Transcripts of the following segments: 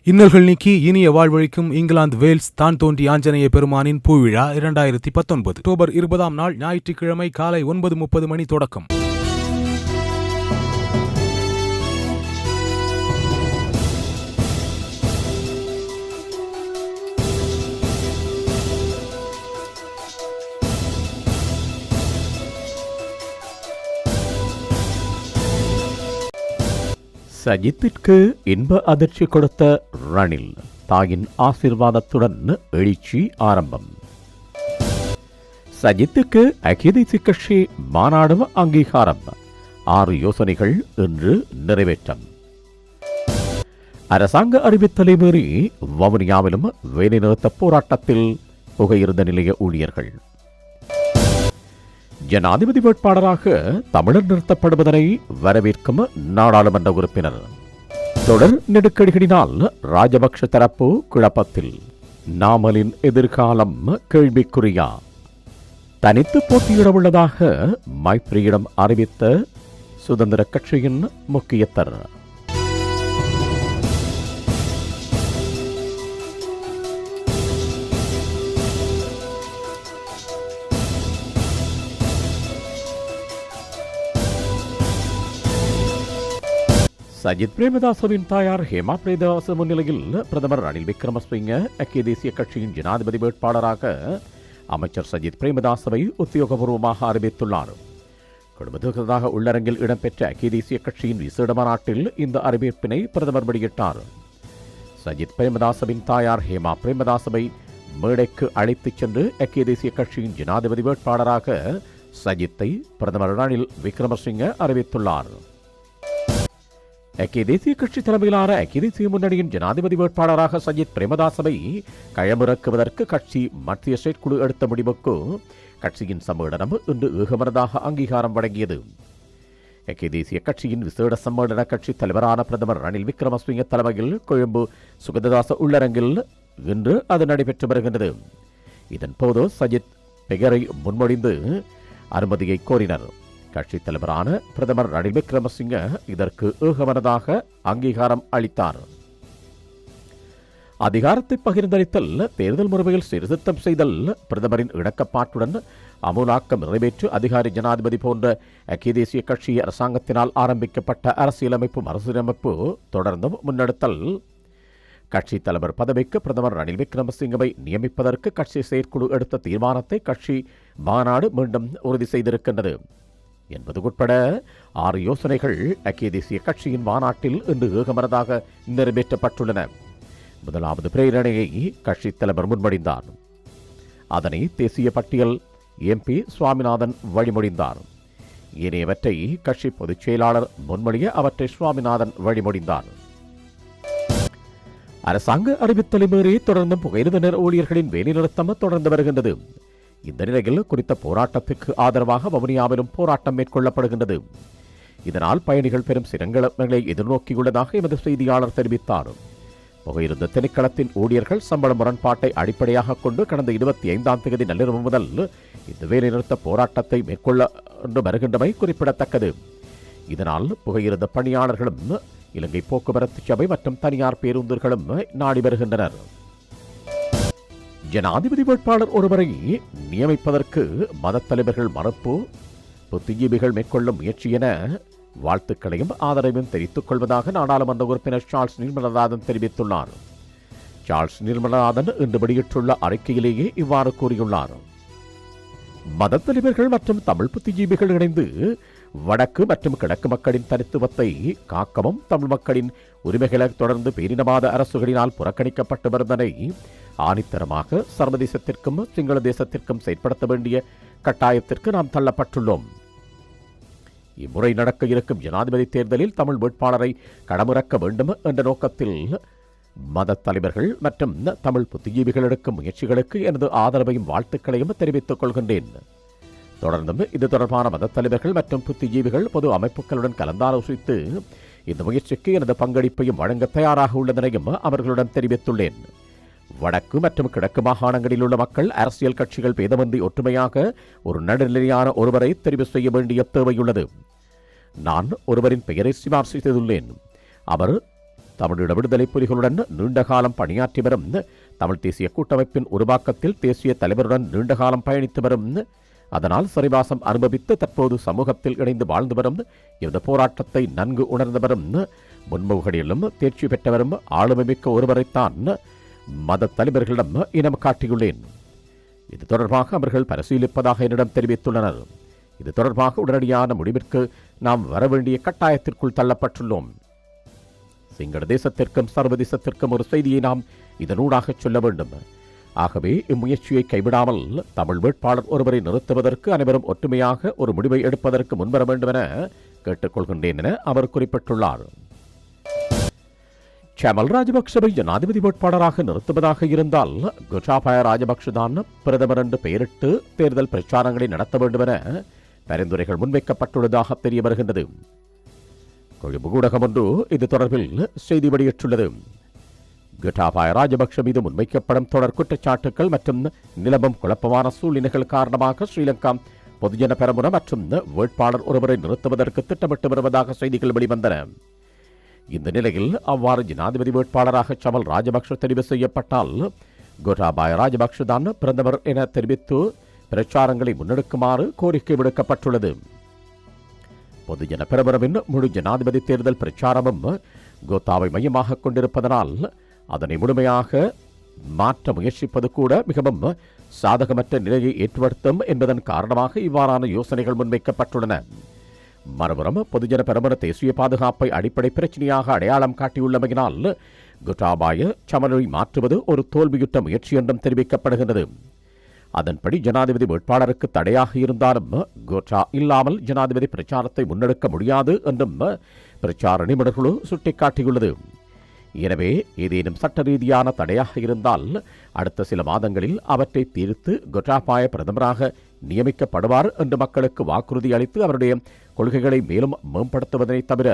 இன்னல்கள் நீக்கி இனிய வாழ்வழிக்கும் இங்கிலாந்து வேல்ஸ் தான் தோன்றி ஆஞ்சநேய பெருமானின் பூவிழா 2019 அக்டோபர் 20 நாள் ஞாயிற்றுக்கிழமை காலை 9:30 மணி தொடக்கம். சஜித்திற்கு இன்ப அதிர்ச்சி கொடுத்த ரணில், தாயின் ஆசீர்வாதத்துடன் எழுச்சி ஆரம்பம். சஜித்துக்கு ஐக்கிய தேசிய கட்சி மாநாடு அங்கீகாரம், 6 யோசனைகள் இன்று நிறைவேற்றம். அரசாங்க அறிவித்தலை மீறி வவுனியாவிலும் வேலைநிறுத்த போராட்டத்தில் புகையிருந்த நிலைய ஊழியர்கள். ஜனாதிபதி வேட்பாளராக தமிழர் நிறுத்தப்படுவதனை வரவேற்கும் நாடாளுமன்ற உறுப்பினர். தொடர் நெருக்கடிகளினால் ராஜபக்ஷ தரப்பு குழப்பத்தில், நாமலின் எதிர்காலம் கேள்விக்குறியா? தனித்து போட்டியிட உள்ளதாக மைத்ரியிடம் அறிவித்த சுதந்திர கட்சியின் முக்கியஸ்தர். சஜித் பிரேமதாசவின் தாயார் ஹேமா பிரேமதாச முன்னிலையில் பிரதமர் ரணில் விக்ரமசிங்க ஐக்கிய தேசிய கட்சியின் ஜனாதிபதி வேட்பாளராக அமைச்சர் சஜித் பிரேமதாசவை உத்தியோகபூர்வமாக அறிவித்துள்ளார். குடும்பத்துக்காக உள்ளரங்கில் இடம்பெற்ற ஐக்கிய தேசிய கட்சியின் விசேட மாநாட்டில் இந்த அறிவிப்பினை பிரதமர் வெளியிட்டார். சஜித் பிரேமதாசவின் தாயார் ஹேமா பிரேமதாசவை மேடைக்கு அழைத்துச் சென்று ஐக்கிய தேசிய கட்சியின் ஜனாதிபதி வேட்பாளராக சஜித்தை பிரதமர் ரணில் விக்ரமசிங்க அறிவித்துள்ளார். ஐக்கிய தேசிய கட்சி தலைமையிலான ஐக்கிய தேசிய முன்னணியின் ஜனாதிபதி வேட்பாளராக சஜித் பிரேமதாசவை களமிறக்குவதற்கு கட்சி மத்திய செயற்குழு எடுத்த முடிவுக்கு கட்சியின் சம்மேளனம் இன்று ஏகமனதாக அங்கீகாரம் வழங்கியது. ஐக்கிய தேசிய கட்சியின் விசேட சம்மேளன கட்சி தலைவரான பிரதமர் ரணில் விக்ரமசிங்க தலைமையில் கொழும்பு சுகததாச உள்ளரங்கில் இன்று அது நடைபெற்று வருகின்றது. இதன்போது சஜித் பெயரை முன்மொழிந்து அனுமதியை கோரினர். கட்சித் தலைவரான பிரதமர் ரணில் விக்ரமசிங்க இதற்கு ஏகமனதாக அங்கீகாரம் அளித்தார். அதிகாரத்தை பகிர்ந்தளித்தல், தேர்தல் முறையில் சீர்திருத்தம் செய்தல், பிரதமரின் இணக்கப்பாட்டுடன் அமுலாக்கம் நிறைவேற்று அதிகாரி ஜனாதிபதி போன்ற ஐக்கிய தேசிய கட்சி அரசாங்கத்தினால் ஆரம்பிக்கப்பட்ட அரசியலமைப்பு மறுசீரமைப்பு தொடர்ந்தும் முன்னெடுத்தல், கட்சித் தலைவர் பதவிக்கு பிரதமர் ரணில் விக்ரமசிங்கவை நியமிப்பதற்கு கட்சி செயற்குழு எடுத்த தீர்மானத்தை கட்சி மாநாடு மீண்டும் உறுதி செய்திருக்கின்றது என்பது உட்பட 6 யோசனைகள் ஐக்கிய தேசிய கட்சியின் மாநாட்டில் இன்று ஏகமனதாக நிறைவேற்றப்பட்டுள்ளன. முதலாவது பிரேரணையை கட்சித் தலைவர் முன்மொழிந்தார். அதனை தேசிய பட்டியல் எம்பி சுவாமிநாதன் வழிமொழிந்தார். ஏனையவற்றை கட்சி பொதுச் செயலாளர் முன்மொழிய அவற்றை சுவாமிநாதன் வழிமொழிந்தார். அரசாங்க அறிவித்தலை மீறி தொடர்ந்து புகையிரத ஊழியர்களின் வேலைநிறுத்தம் தொடர்ந்து வருகின்றது. இந்த நிலையில் குறித்த போராட்டத்துக்கு ஆதரவாக வவுனியாவிலும் போராட்டம் மேற்கொள்ளப்படுகின்றது. இதனால் பயணிகள் பெரும் சிரமங்களை எதிர்நோக்கியுள்ளதாக எமது செய்தியாளர் தெரிவித்தார். புகையிரத திணைக்களத்தின் ஊழியர்கள் சம்பள முரண்பாட்டை அடிப்படையாக கொண்டு கடந்த 25ஆம் தேதி நள்ளிரவு முதல் இந்த வேலைநிறுத்த போராட்டத்தை மேற்கொள்ள வருகின்றமை குறிப்பிடத்தக்கது. இதனால் புகையிரத பணியாளர்களும் இலங்கை போக்குவரத்து சபை மற்றும் தனியார் பேருந்துகளும் நாடி வருகின்றனர். ஜனாதிபதி வேட்பாளர் ஒருவரை நியமிப்பதற்கு மத தலைவர்கள் மறுப்பு, புத்திஜீவிகள் மேற்கொள்ளும் முயற்சி என வாழ்த்துக்களையும் ஆதரவையும் தெரிவித்துக் கொள்வதாக நாடாளுமன்ற உறுப்பினர் சார்ல்ஸ் நிர்மலநாதன் தெரிவித்துள்ளார். சார்ல்ஸ் நிர்மலநாதன் இன்று வெளியிட்டுள்ள அறிக்கையிலேயே இவ்வாறு கூறியுள்ளார். மத தலைவர்கள் மற்றும் தமிழ் புத்திஜீவிகள் இணைந்து வடக்கு மற்றும் கிழக்கு மக்களின் தனித்துவத்தை காக்கவும் தமிழ் மக்களின் உரிமைகளை தொடர்ந்து பேரினவாத அரசுகளினால் புறக்கணிக்கப்பட்டு வருவதனை ஆணித்தரமாக சர்வதேசத்திற்கும் சிங்கள தேசத்திற்கும் செயற்படுத்த வேண்டிய கட்டாயத்திற்கு நாம் தள்ளப்பட்டுள்ளோம். இம்முறை நடக்க இருக்கும் ஜனாதிபதி தேர்தலில் தமிழ் வேட்பாளரை களமிறக்க வேண்டும் என்ற நோக்கத்தில் மத தலைவர்கள் மற்றும் தமிழ் புத்திஜீவிகள் எடுக்கும் முயற்சிகளுக்கு எனது ஆதரவையும் வாழ்த்துக்களையும் தெரிவித்துக் கொள்கின்றேன். தொடர்ந்தும் இது தொடர்பான மத தலைவர்கள் மற்றும் புத்திஜீவிகள் பொது அமைப்புகளுடன் கலந்தாலோசித்து இந்த முயற்சிக்கு எனது பங்களிப்பையும் வழங்க தயாராக உள்ளதனையும் அவர்களுடன் தெரிவித்துள்ளேன். வடக்கு மற்றும் கிழக்கு மாகாணங்களில் உள்ள மக்கள் அரசியல் கட்சிகள் பேதமின்றி ஒற்றுமையாக ஒரு நடுநிலையான ஒருவரை தெரிவு செய்ய வேண்டிய தேவையுள்ளது. நான் ஒருவரின் பெயரை சிபார்சு செய்துள்ளேன். அவர் தமிழீழ விடுதலை புலிகளுடன் நீண்ட காலம் பணியாற்றி வரும் தமிழ் தேசிய கூட்டமைப்பின் உருவாக்கத்தில் தேசிய தலைவருடன் நீண்ட காலம் பயணித்து வரும், அதனால் சிறைவாசம் அனுபவித்து தற்போது சமூகத்தில் இணைந்து வாழ்ந்து வரும், இந்த போராட்டத்தை நன்கு உணர்ந்து வரும், முன்முகடியிலும் தேர்ச்சி பெற்றவரும் ஆளுமைமிக்க ஒருவரைத்தான் மத தலைவர்களிடம் இனம் காட்டியுள்ளேன். இது தொடர்பாக அவர்கள் பரிசீலிப்பதாக என்னிடம் தெரிவித்துள்ளனர். இது தொடர்பாக உடனடியான முடிவிற்கு நாம் வரவேண்டிய கட்டாயத்திற்குள் தள்ளப்பட்டுள்ளோம். சிங்கள தேசத்திற்கும் சர்வதேசத்திற்கும் ஒரு செய்தியை நாம் இதனூடாக சொல்ல வேண்டும். ஆகவே இம்முயற்சியை கைவிடாமல் தமிழ் வேட்பாளர் ஒருவரை நிறுத்துவதற்கு அனைவரும் ஒற்றுமையாக ஒரு முடிவை எடுப்பதற்கு முன்வர வேண்டும் என கேட்டுக்கொள்கின்றேன் என அவர் குறிப்பிட்டுள்ளார். சமல் ராஜபக்சவை ஜனாதிபதி வேட்பாளராக நிறுத்துவதாக இருந்தால் கோட்டாபய ராஜபக்சதான் பிரதமர் என்று பெயரிட்டு தேர்தல் பிரச்சாரங்களை நடத்த வேண்டும் என பரிந்துரைகள் முன்வைக்கப்பட்டுள்ளதாக தெரிய வருகின்றது. கொழும்பு ஊடகம் ஒன்று இது தொடர்பில் செய்தி வெளியிட்டுள்ளது. கோட்டாபய ராஜபக்ஷ மீது முன்வைக்கப்படும் தொடர் குற்றச்சாட்டுகள் மற்றும் நிலவும் குழப்பமான சூழ்நிலைகள் காரணமாக ஸ்ரீலங்கா பொதுஜன பெரமுன மற்றும் வேட்பாளர் ஒருவரை நிறுத்துவதற்கு திட்டமிட்டு வருவதாக செய்திகள் வெளிவந்தன. இந்த நிலையில் அவ்வாறு ஜனாதிபதி வேட்பாளராக சமல் ராஜபக்ஷ தெரிவு செய்யப்பட்டால் கோட்டாபய ராஜபக்ஷ தான் பிரதமர் என தெரிவித்து பிரச்சாரங்களை முன்னெடுக்குமாறு கோரிக்கை விடுக்கப்பட்டுள்ளது. பொதுஜன பெரமுனவின் முழு ஜனாதிபதி தேர்தல் பிரச்சாரமும் கோத்தாவை மையமாக கொண்டிருப்பதனால் அதனை முழுமையாக மாற்ற முயற்சிப்பது கூட மிகவும் சாதகமற்ற நிலையை ஏற்படுத்தும் என்பதன் காரணமாக இவ்வாறான யோசனைகள் முன்வைக்கப்பட்டுள்ளன. மறுபுறம் பொதுஜன பெரமுன தேசிய பாதுகாப்பை அடிப்படை பிரச்சனையாக அடையாளம் காட்டியுள்ளமையினால் கோட்டாபாய சமலை மாற்றுவது ஒரு தோல்வியுற்ற முயற்சி என்றும் தெரிவிக்கப்படுகின்றது. அதன்படி ஜனாதிபதி வேட்பாளருக்கு தடையாக இருந்தாலும் கோட்டா இல்லாமல் ஜனாதிபதி பிரச்சாரத்தை முன்னெடுக்க முடியாது என்றும் பிரச்சார நிபுணர்களோ சுட்டிக்காட்டியுள்ளது. எனவே ஏதேனும் சட்ட ரீதியான தடையாக இருந்தால் அடுத்த சில மாதங்களில் அவற்றை தீர்த்து கோட்டாபாய பிரதமராக நியமிக்கப்படுவார் என்று மக்களுக்கு வாக்குறுதி அளித்து அவருடைய கொள்கைகளை மேலும் மேம்படுத்துவதனை தவிர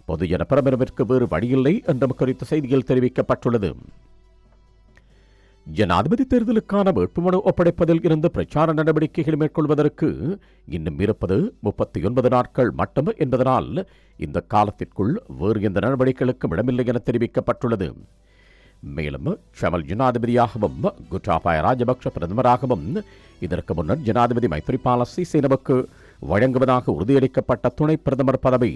பொதுஜன பெரமுனவிற்கு வேறு வழியில்லை என்றும் குறித்த செய்தியில் தெரிவிக்கப்பட்டுள்ளது. ஜனாதிபதி தேர்தலுக்கான வேட்புமனு ஒப்படைப்பதில் இருந்து பிரச்சார நடவடிக்கைகள் மேற்கொள்வதற்கு இன்னும் இருப்பது 39 நாட்கள் மட்டும் என்பதனால் இந்த காலத்திற்குள் வேறு எந்த நடவடிக்கைகளுக்கும் இடமில்லை என தெரிவிக்கப்பட்டுள்ளது. மேலும் சமல் ஜனாதிபதியாகவும் கோட்டாபய ராஜபக்ஷ பிரதமராகவும் இதற்கு முன்னர் ஜனாதிபதி மைத்ரிபால சிறிசேனவுக்கு வழங்குவதாக உறுதியளிக்கப்பட்ட துணை பிரதமர் பதவி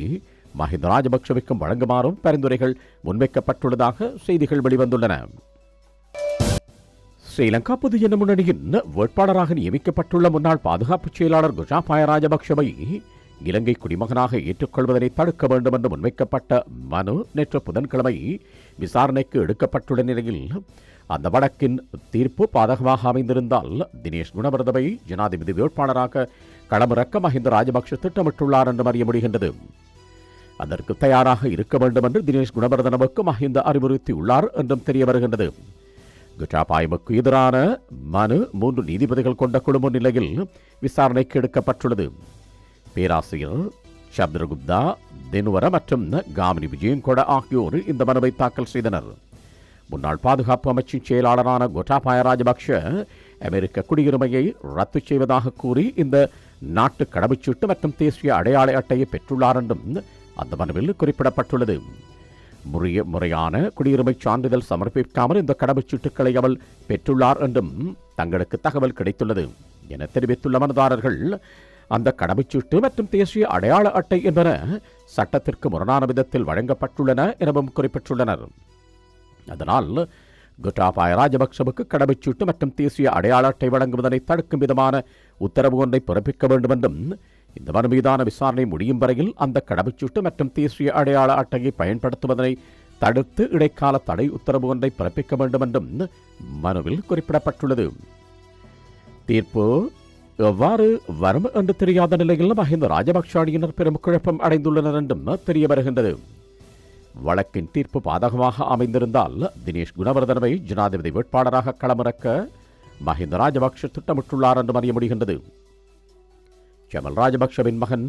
மஹிந்த ராஜபக்ஷவுக்கும் வழங்குமாறும் பரிந்துரைகள் முன்வைக்கப்பட்டுள்ளதாக செய்திகள் வெளிவந்துள்ளன. ஸ்ரீலங்கா பொதுஜன முன்னணியின் வேட்பாளராக நியமிக்கப்பட்டுள்ள முன்னாள் பாதுகாப்பு செயலாளர் கோட்டாபய ராஜபக்ஷவை இலங்கை குடிமகனாக ஏற்றுக்கொள்வதனை தடுக்க வேண்டும் என்று முன்வைக்கப்பட்ட மனு நேற்று புதன்கிழமை விசாரணைக்கு எடுக்கப்பட்டுள்ள நிலையில் அந்த வழக்கின் தீர்ப்பு பாதகமாக அமைந்திருந்தால் தினேஷ் குணவர்தவை ஜனாதிபதி வேட்பாளராக களமிறக்க மஹிந்த ராஜபக்ஷ திட்டமிட்டுள்ளார் என்று அறிய முடிகின்றது. அதற்கு தயாராக இருக்க வேண்டும் என்று தினேஷ் குணவர்தனவுக்கு மஹிந்த அறிவுறுத்தியுள்ளார் என்றும் தெரிய வருகின்றது. கோட்டாபாயவுக்கு எதிரான மனு 3 நீதிபதிகள் கொண்ட குழு நிலையில் விசாரணைக்கு எடுக்கப்பட்டுள்ளது. பேராசிரியர் சப்தரகுப்தா தெனுவர மற்றும் காமினி விஜயங்கொட ஆகியோர் இந்த மனுவை தாக்கல் செய்தனர். முன்னாள் பாதுகாப்பு அமைச்சின் செயலாளரான கோட்டாபய ராஜபக்ஷ அமெரிக்க குடியுரிமையை ரத்து செய்வதாக கூறி இந்த நாட்டு கடவுச்சீட்டு மற்றும் தேசிய அடையாள அட்டையை பெற்றுள்ளார் என்றும் அந்த மனுவில் குறிப்பிடப்பட்டுள்ளது. முறையான குடியுரிமை சான்றிதழ் சமர்ப்பிக்காமல் இந்த கடவுச்சீட்டுக்களை அவள் பெற்றுள்ளார் என்றும் தங்களுக்கு தகவல் கிடைத்துள்ளது என தெரிவித்துள்ள மனுதாரர்கள் அந்த கடவுச்சீட்டு மற்றும் தேசிய அடையாள அட்டை என்பன சட்டத்திற்கு முரணான விதத்தில் வழங்கப்பட்டுள்ளன எனவும் குறிப்பிட்டுள்ளனர். அதனால் கோட்டாபய ராஜபக்சவுக்கு கடவுச்சீட்டு மற்றும் தேசிய அடையாள அட்டை வழங்குவதனை தடுக்கும் விதமான உத்தரவு ஒன்றை பிறப்பிக்க வேண்டும் என்றும் இந்த மனு மீதான விசாரணை முடியும் வரையில் அந்த கடவுச்சீட்டு மற்றும் தேசிய அடையாள அட்டையை பயன்படுத்துவதனை தடுத்து இடைக்கால தடை உத்தரவு ஒன்றை பிறப்பிக்க வேண்டும் என்றும் மனுவில் குறிப்பிடப்பட்டுள்ளது. தீர்ப்பு எவ்வாறு வரும் என்று தெரியாத நிலையில் மஹிந்த ராஜபக்ஷ அணியினர் பெரும் குழப்பம் அடைந்துள்ளனர் என்றும் தெரிய வருகின்றது. வழக்கின் தீர்ப்பு பாதகமாக அமைந்திருந்தால் தினேஷ் குணவர்தனவை ஜனாதிபதி வேட்பாளராக களமிறக்க மஹிந்த ராஜபக்ஷ திட்டமிட்டுள்ளார் என்று அறிய முடிகின்றது. சமல் ராஜபக்ஷவின் மகன்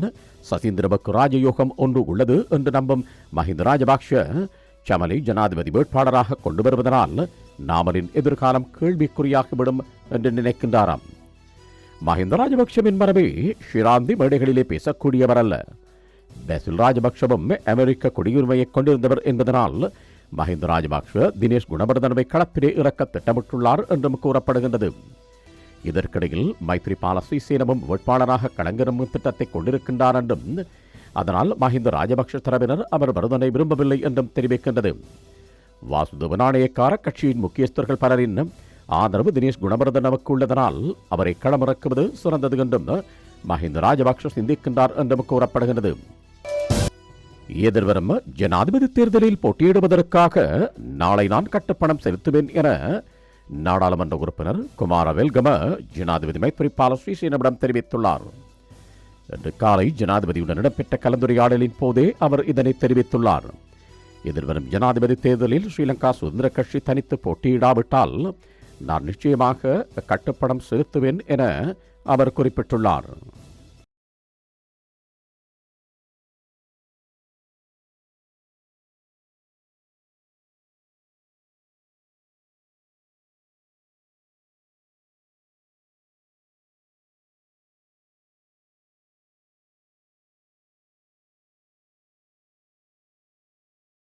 சசீந்திரவுக்கு ராஜயோகம் ஒன்று உள்ளது என்று நம்பும் மஹிந்த ராஜபக்ஷ சமலை ஜனாதிபதி வேட்பாளராக கொண்டு வருவதனால் நாமலின் எதிர்காலம் கேள்விக்குறியாகிவிடும் என்று நினைக்கின்றாராம். மஹிந்த ராஜபக்ஷவின் மரபே ஷிராந்தி மேடைகளிலே பேசக்கூடியவர் அல்ல. பெசில் ராஜபக்ஷவும் அமெரிக்க குடியுரிமையை கொண்டிருந்தவர் என்பதனால் மஹிந்த ராஜபக்ஷ தினேஷ் குணவர்தனவை களப்பிலே இறக்க திட்டமிட்டுள்ளார் என்றும் கூறப்படுகின்றது. இதற்கிடையில் மைத்ரிபால சிறிசேனவும் வேட்பாளராக களங்கிறங்கும் திட்டத்தை கொண்டிருக்கின்றார் என்றும் அதனால் மஹிந்த ராஜபக்ஷ தரப்பினர் அவர் வருவதனை விரும்பவில்லை என்றும் தெரிவிக்கின்றது. வாசுதேவ நாணயக்கார கட்சியின் முக்கியஸ்தர்கள் பலரின் ஆதரவு தினேஷ் குணவர்தனவுக்கு உள்ளதனால் அவரை களமிறக்குவது சிறந்தது என்றும் மஹிந்த ராஜபக்ஷ சிந்திக்கின்றார் என்றும் கூறப்படுகிறது. எதிர்வரும் ஜனாதிபதி தேர்தலில் போட்டியிடுவதற்காக நாளை நான் கட்டுப்பணம் செலுத்துவேன் என நாடாளுமன்ற உறுப்பினர் குமார வெல்கம ஜனாதிபதி மைத்ரிபால சிறிசேனவிடம் தெரிவித்துள்ளார். இன்று காலை ஜனாதிபதியுடன் இடம்பெற்ற கலந்துரையாடலின் போதே அவர் இதனை தெரிவித்துள்ளார். எதிர்வரும் ஜனாதிபதி தேர்தலில் ஸ்ரீலங்கா சுதந்திர கட்சி தனித்து போட்டியிடாவிட்டால் நான் நிச்சயமாக கட்டுப்பணம் செலுத்துவேன் என அவர் குறிப்பிட்டுள்ளார்.